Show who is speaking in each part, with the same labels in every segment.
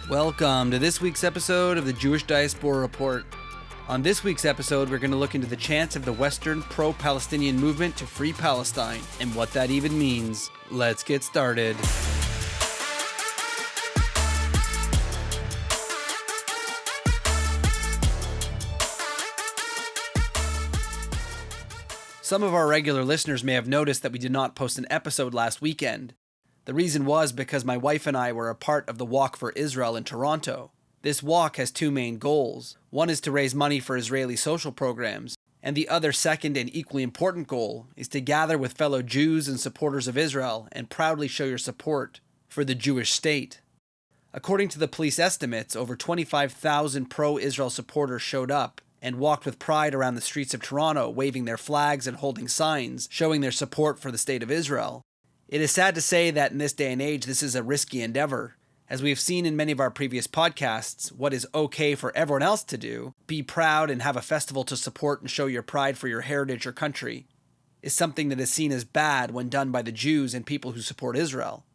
Speaker 1: Welcome to this week's episode of the Jewish Diaspora Report. On this week's episode, we're going to look into the chants of the Western pro-Palestinian movement to free Palestine and what that even means. Let's get started. Some of our regular listeners may have noticed that we did not post an episode last weekend. The reason was because my wife and I were a part of the Walk for Israel in Toronto. This walk has two main goals. One is to raise money for Israeli social programs, and the other second and equally important goal is to gather with fellow Jews and supporters of Israel and proudly show your support for the Jewish state. According to the police estimates, over 25,000 pro-Israel supporters showed up and walked with pride around the streets of Toronto, waving their flags and holding signs showing their support for the state of Israel. It is sad to say that in this day and age, this is a risky endeavor. As we have seen in many of our previous podcasts, what is okay for everyone else to do, be proud and have a festival to support and show your pride for your heritage or country, is something that is seen as bad when done by the Jews and people who support Israel.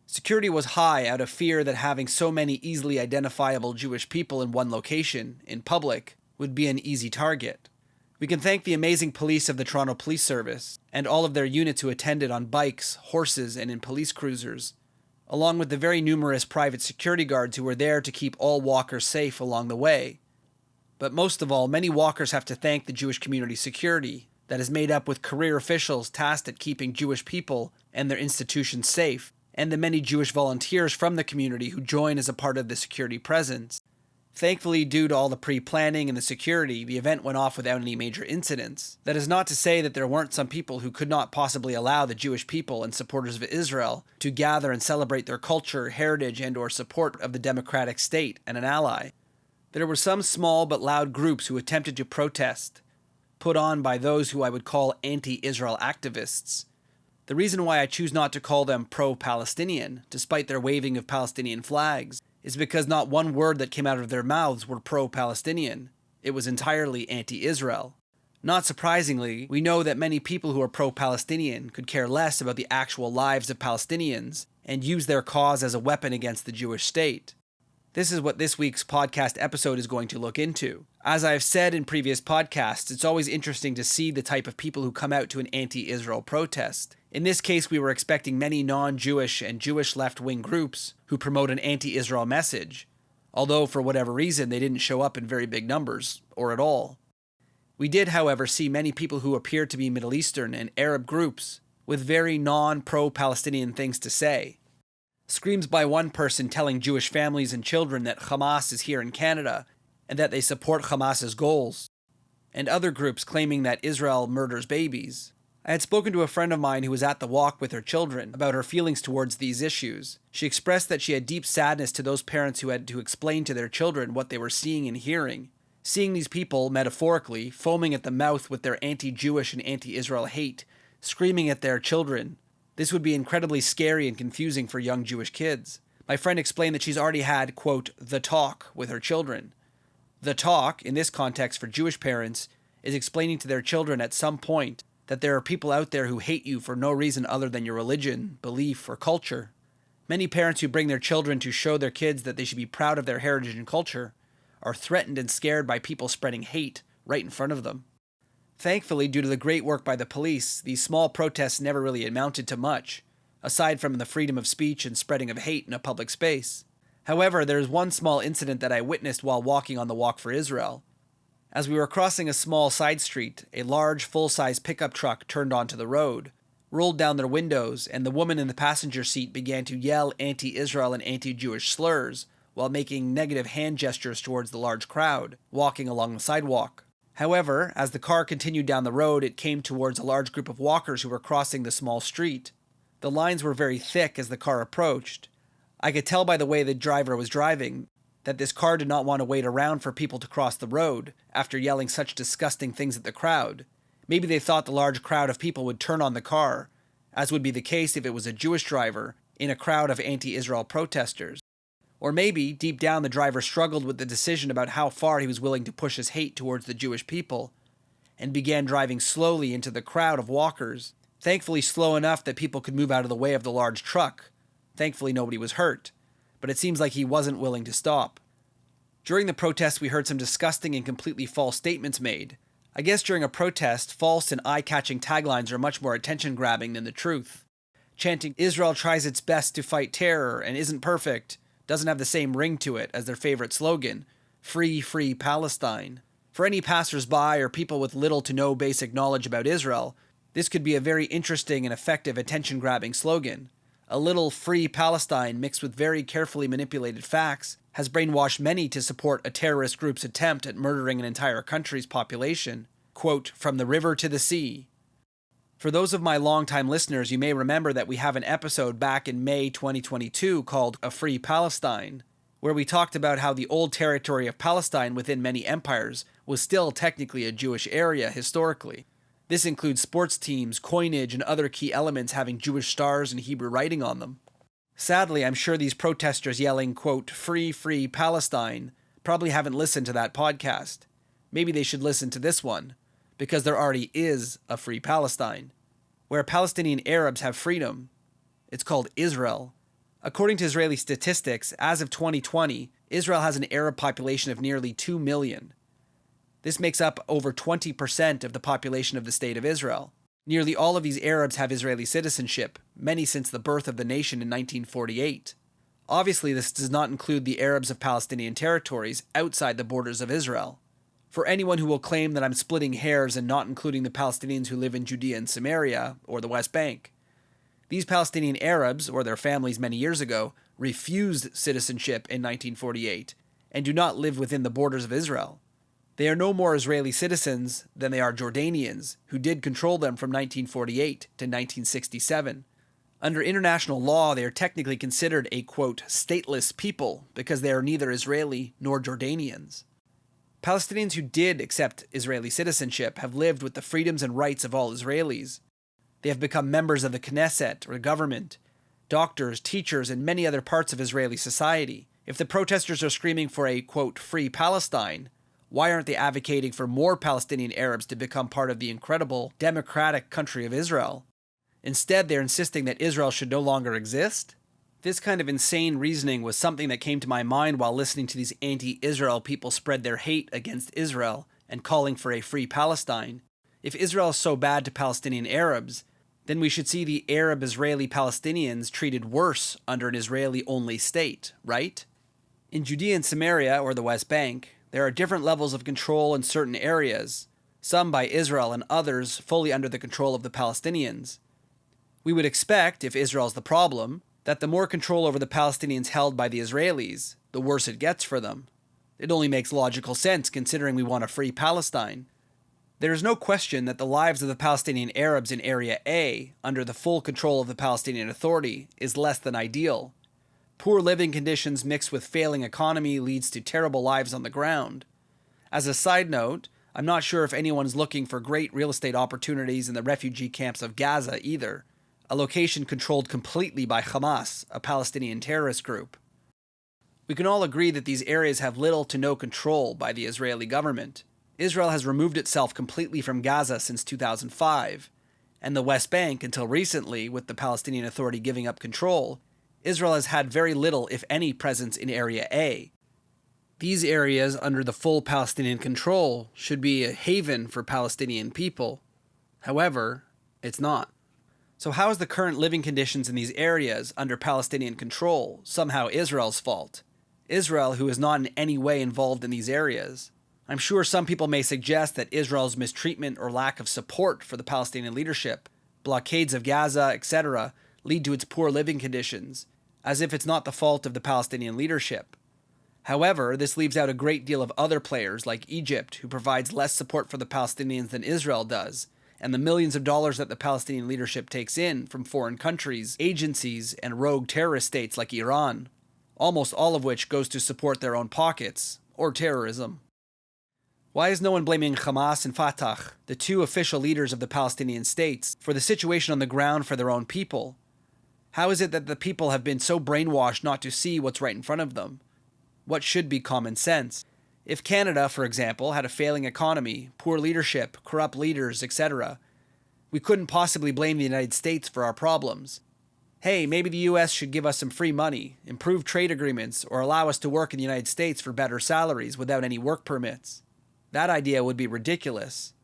Speaker 1: Security was high out of fear that having so many easily identifiable Jewish people in one location, in public, would be an easy target. We can thank the amazing police of the Toronto Police Service and all of their units who attended on bikes, horses, and in police cruisers, along with the very numerous private security guards who were there to keep all walkers safe along the way. But most of all, many walkers have to thank the Jewish community security that is made up with career officials tasked at keeping Jewish people and their institutions safe, and the many Jewish volunteers from the community who join as a part of the security presence. Thankfully, due to all the pre-planning and the security, the event went off without any major incidents. That is not to say that there weren't some people who could not possibly allow the Jewish people and supporters of Israel to gather and celebrate their culture, heritage, and/or support of the democratic state and an ally. There were some small but loud groups who attempted to protest, put on by those who I would call anti-Israel activists. The reason why I choose not to call them pro-Palestinian, despite their waving of Palestinian flags, is because not one word that came out of their mouths were pro-Palestinian. It was entirely anti-Israel. Not surprisingly, we know that many people who are pro-Palestinian could care less about the actual lives of Palestinians and use their cause as a weapon against the Jewish state. This is what this week's podcast episode is going to look into. As I've said in previous podcasts, it's always interesting to see the type of people who come out to an anti-Israel protest. In this case, we were expecting many non-Jewish and Jewish left-wing groups who promote an anti-Israel message, although for whatever reason they didn't show up in very big numbers, or at all. We did, however, see many people who appeared to be Middle Eastern and Arab groups with very non-pro-Palestinian things to say. Screams by one person telling Jewish families and children that Hamas is here in Canada and that they support Hamas's goals, and other groups claiming that Israel murders babies. I had spoken to a friend of mine who was at the walk with her children about her feelings towards these issues. She expressed that she had deep sadness to those parents who had to explain to their children what they were seeing and hearing. Seeing these people, metaphorically, foaming at the mouth with their anti-Jewish and anti-Israel hate, screaming at their children. This would be incredibly scary and confusing for young Jewish kids. My friend explained that she's already had, quote, the talk with her children. The talk, in this context for Jewish parents, is explaining to their children at some point that there are people out there who hate you for no reason other than your religion, belief, or culture. Many parents who bring their children to show their kids that they should be proud of their heritage and culture are threatened and scared by people spreading hate right in front of them. Thankfully, due to the great work by the police, these small protests never really amounted to much, aside from the freedom of speech and spreading of hate in a public space. However, there is one small incident that I witnessed while walking on the Walk for Israel. As we were crossing a small side street, a large, full-size pickup truck turned onto the road, rolled down their windows, and the woman in the passenger seat began to yell anti-Israel and anti-Jewish slurs while making negative hand gestures towards the large crowd walking along the sidewalk. However, as the car continued down the road, it came towards a large group of walkers who were crossing the small street. The lines were very thick as the car approached. I could tell by the way the driver was driving that this car did not want to wait around for people to cross the road after yelling such disgusting things at the crowd. Maybe they thought the large crowd of people would turn on the car, as would be the case if it was a Jewish driver in a crowd of anti-Israel protesters. Or maybe, deep down, the driver struggled with the decision about how far he was willing to push his hate towards the Jewish people, and began driving slowly into the crowd of walkers, thankfully slow enough that people could move out of the way of the large truck. Thankfully, nobody was hurt. but it seems like he wasn't willing to stop. During the protests, we heard some disgusting and completely false statements made. I guess during a protest, false and eye-catching taglines are much more attention-grabbing than the truth. Chanting, "Israel tries its best to fight terror and isn't perfect," doesn't have the same ring to it as their favorite slogan, Free Palestine. For any passers-by or people with little to no basic knowledge about Israel, this could be a very interesting and effective attention-grabbing slogan. A little Free Palestine mixed with very carefully manipulated facts has brainwashed many to support a terrorist group's attempt at murdering an entire country's population. Quote, "From the river to the sea." For those of my longtime listeners, you may remember that we have an episode back in May 2022 called A Free Palestine, where we talked about how the old territory of Palestine within many empires was still technically a Jewish area historically. This includes sports teams, coinage, and other key elements having Jewish stars and Hebrew writing on them. Sadly, I'm sure these protesters yelling, quote, Free Palestine, probably haven't listened to that podcast. Maybe they should listen to this one, because there already is a Free Palestine, where Palestinian Arabs have freedom. It's called Israel. According to Israeli statistics, as of 2020, Israel has an Arab population of nearly 2 million. This makes up over 20% of the population of the State of Israel. Nearly all of these Arabs have Israeli citizenship, many since the birth of the nation in 1948. Obviously, this does not include the Arabs of Palestinian territories outside the borders of Israel. For anyone who will claim that I'm splitting hairs and not including the Palestinians who live in Judea and Samaria, or the West Bank, these Palestinian Arabs, or their families many years ago, refused citizenship in 1948 and do not live within the borders of Israel. They are no more Israeli citizens than they are Jordanians, who did control them from 1948 to 1967. Under international law, they are technically considered a, quote, stateless people because they are neither Israeli nor Jordanians. Palestinians who did accept Israeli citizenship have lived with the freedoms and rights of all Israelis. They have become members of the Knesset, or government, doctors, teachers, and many other parts of Israeli society. If the protesters are screaming for a, quote, Free Palestine, why aren't they advocating for more Palestinian Arabs to become part of the incredible democratic country of Israel? Instead, they're insisting that Israel should no longer exist? This kind of insane reasoning was something that came to my mind while listening to these anti-Israel people spread their hate against Israel and calling for a Free Palestine. If Israel is so bad to Palestinian Arabs, then we should see the Arab Israeli Palestinians treated worse under an Israeli-only state, right? In Judea and Samaria, or the West Bank, there are different levels of control in certain areas, some by Israel and others fully under the control of the Palestinians. We would expect, if Israel is the problem, that the more control over the Palestinians held by the Israelis, the worse it gets for them. It only makes logical sense considering we want a free Palestine. There is no question that the lives of the Palestinian Arabs in Area A, under the full control of the Palestinian Authority, is less than ideal. Poor living conditions mixed with failing economy leads to terrible lives on the ground. As a side note, I'm not sure if anyone's looking for great real estate opportunities in the refugee camps of Gaza either, a location controlled completely by Hamas, a Palestinian terrorist group. We can all agree that these areas have little to no control by the Israeli government. Israel has removed itself completely from Gaza since 2005, and the West Bank until recently, with the Palestinian Authority giving up control, Israel has had very little, if any, presence in Area A. These areas, under the full Palestinian control, should be a haven for Palestinian people. However, it's not. So how is the current living conditions in these areas under Palestinian control somehow Israel's fault? Israel, who is not in any way involved in these areas. I'm sure some people may suggest that Israel's mistreatment or lack of support for the Palestinian leadership, blockades of Gaza, etc., lead to its poor living conditions, as if it's not the fault of the Palestinian leadership. However, this leaves out a great deal of other players like Egypt, who provides less support for the Palestinians than Israel does, and the millions of dollars that the Palestinian leadership takes in from foreign countries, agencies, and rogue terrorist states like Iran, almost all of which goes to support their own pockets, or terrorism. Why is no one blaming Hamas and Fatah, the two official leaders of the Palestinian states, for the situation on the ground for their own people? How is it that the people have been so brainwashed not to see what's right in front of them? What should be common sense? If Canada, for example, had a failing economy, poor leadership, corrupt leaders, etc., we couldn't possibly blame the United States for our problems. hey, maybe the US should give us some free money, improve trade agreements, or allow us to work in the United States for better salaries without any work permits. That idea would be ridiculous.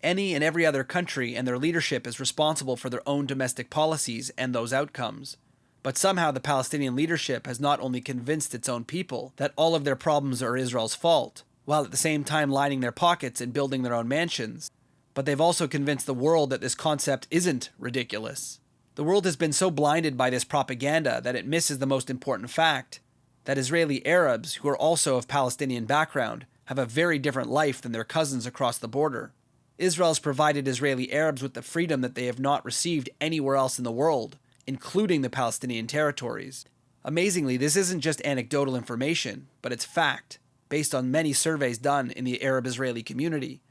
Speaker 1: Any and every other country and their leadership is responsible for their own domestic policies and those outcomes. But somehow the Palestinian leadership has not only convinced its own people that all of their problems are Israel's fault, while at the same time lining their pockets and building their own mansions, but they've also convinced the world that this concept isn't ridiculous. The world has been so blinded by this propaganda that it misses the most important fact, that Israeli Arabs, who are also of Palestinian background, have a very different life than their cousins across the border. Israel has provided Israeli Arabs with the freedom that they have not received anywhere else in the world, including the Palestinian territories. Amazingly, this isn't just anecdotal information, but it's fact, based on many surveys done in the Arab-Israeli community.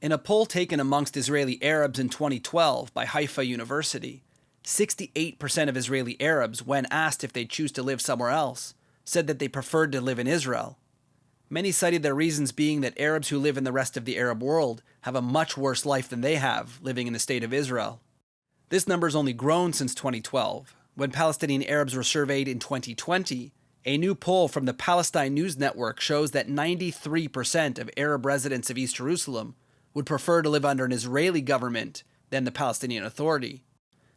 Speaker 1: In a poll taken amongst Israeli Arabs in 2012 by Haifa University, 68% of Israeli Arabs, when asked if they'd choose to live somewhere else, said that they preferred to live in Israel. Many cited their reasons being that Arabs who live in the rest of the Arab world have a much worse life than they have living in the state of Israel. This number's only grown since 2012. When Palestinian Arabs were surveyed in 2020, a new poll from the Palestine News Network shows that 93% of Arab residents of East Jerusalem would prefer to live under an Israeli government than the Palestinian Authority.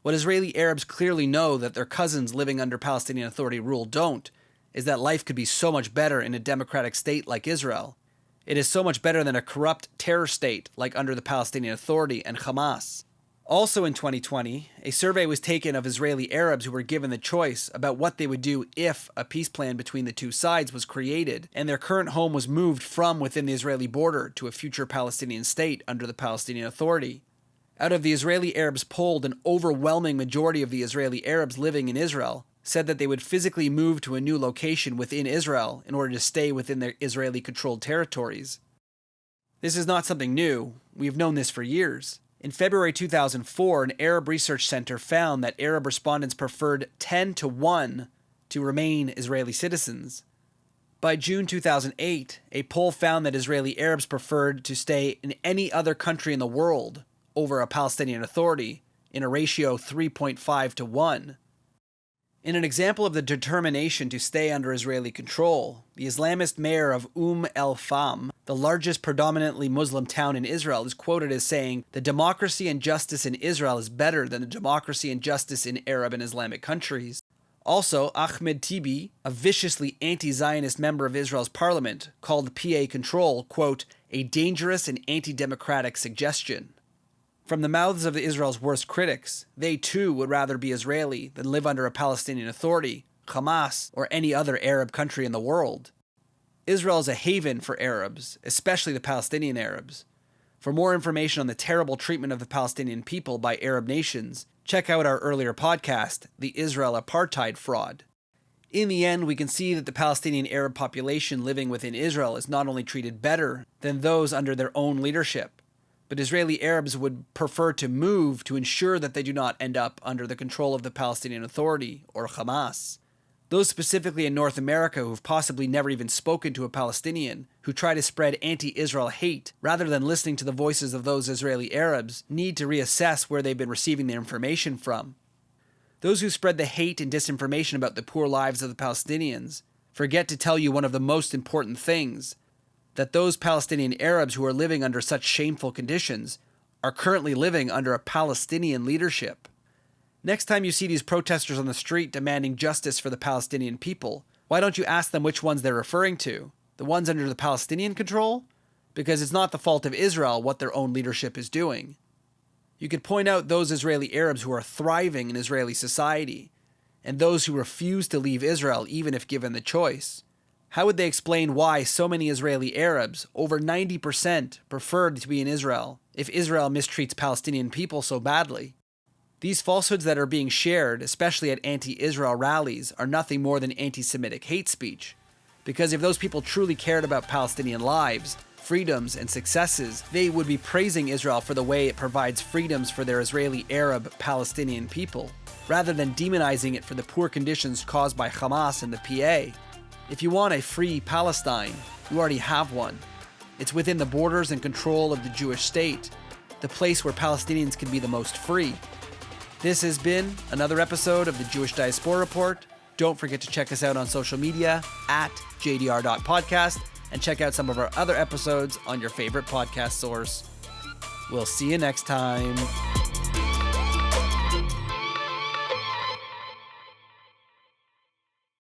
Speaker 1: What Israeli Arabs clearly know that their cousins living under Palestinian Authority rule don't is that life could be so much better in a democratic state like Israel. It is so much better than a corrupt terror state like under the Palestinian Authority and Hamas. Also in 2020, a survey was taken of Israeli Arabs who were given the choice about what they would do if a peace plan between the two sides was created and their current home was moved from within the Israeli border to a future Palestinian state under the Palestinian Authority. Out of the Israeli Arabs polled, an overwhelming majority of the Israeli Arabs living in Israel said that they would physically move to a new location within Israel in order to stay within their Israeli-controlled territories. This is not something new. We have known this for years. In February 2004, an Arab research center found that Arab respondents preferred 10-1 to remain Israeli citizens. By June 2008, a poll found that Israeli Arabs preferred to stay in any other country in the world over a Palestinian Authority in a ratio 3.5-1. In an example of the determination to stay under Israeli control, the Islamist mayor of el-Fam, the largest predominantly Muslim town in Israel, is quoted as saying, "The democracy and justice in Israel is better than the democracy and justice in Arab and Islamic countries." Also, Ahmed Tibi, a viciously anti-Zionist member of Israel's parliament, called PA control, quote, "a dangerous and anti-democratic suggestion." From the mouths of Israel's worst critics, they too would rather be Israeli than live under a Palestinian Authority, Hamas, or any other Arab country in the world. Israel is a haven for Arabs, especially the Palestinian Arabs. For more information on the terrible treatment of the Palestinian people by Arab nations, check out our earlier podcast, The Israel Apartheid Fraud. In the end, we can see that the Palestinian Arab population living within Israel is not only treated better than those under their own leadership, but Israeli Arabs would prefer to move to ensure that they do not end up under the control of the Palestinian Authority or Hamas. Those specifically in North America who've possibly never even spoken to a Palestinian, who try to spread anti-Israel hate rather than listening to the voices of those Israeli Arabs, need to reassess where they've been receiving their information from. Those who spread the hate and disinformation about the poor lives of the Palestinians forget to tell you one of the most important things, that those Palestinian Arabs who are living under such shameful conditions are currently living under a Palestinian leadership. Next time you see these protesters on the street demanding justice for the Palestinian people, why don't you ask them which ones they're referring to? The ones under the Palestinian control? Because it's not the fault of Israel what their own leadership is doing. You could point out those Israeli Arabs who are thriving in Israeli society, and those who refuse to leave Israel even if given the choice. How would they explain why so many Israeli Arabs, over 90%, preferred to be in Israel if Israel mistreats Palestinian people so badly? These falsehoods that are being shared, especially at anti-Israel rallies, are nothing more than anti-Semitic hate speech. Because if those people truly cared about Palestinian lives, freedoms, and successes, they would be praising Israel for the way it provides freedoms for their Israeli Arab Palestinian people, rather than demonizing it for the poor conditions caused by Hamas and the PA. If you want a free Palestine, you already have one. It's within the borders and control of the Jewish state, the place where Palestinians can be the most free. This has been another episode of the Jewish Diaspora Report. Don't forget to check us out on social media at jdr.podcast and check out some of our other episodes on your favorite podcast source. We'll see you next time.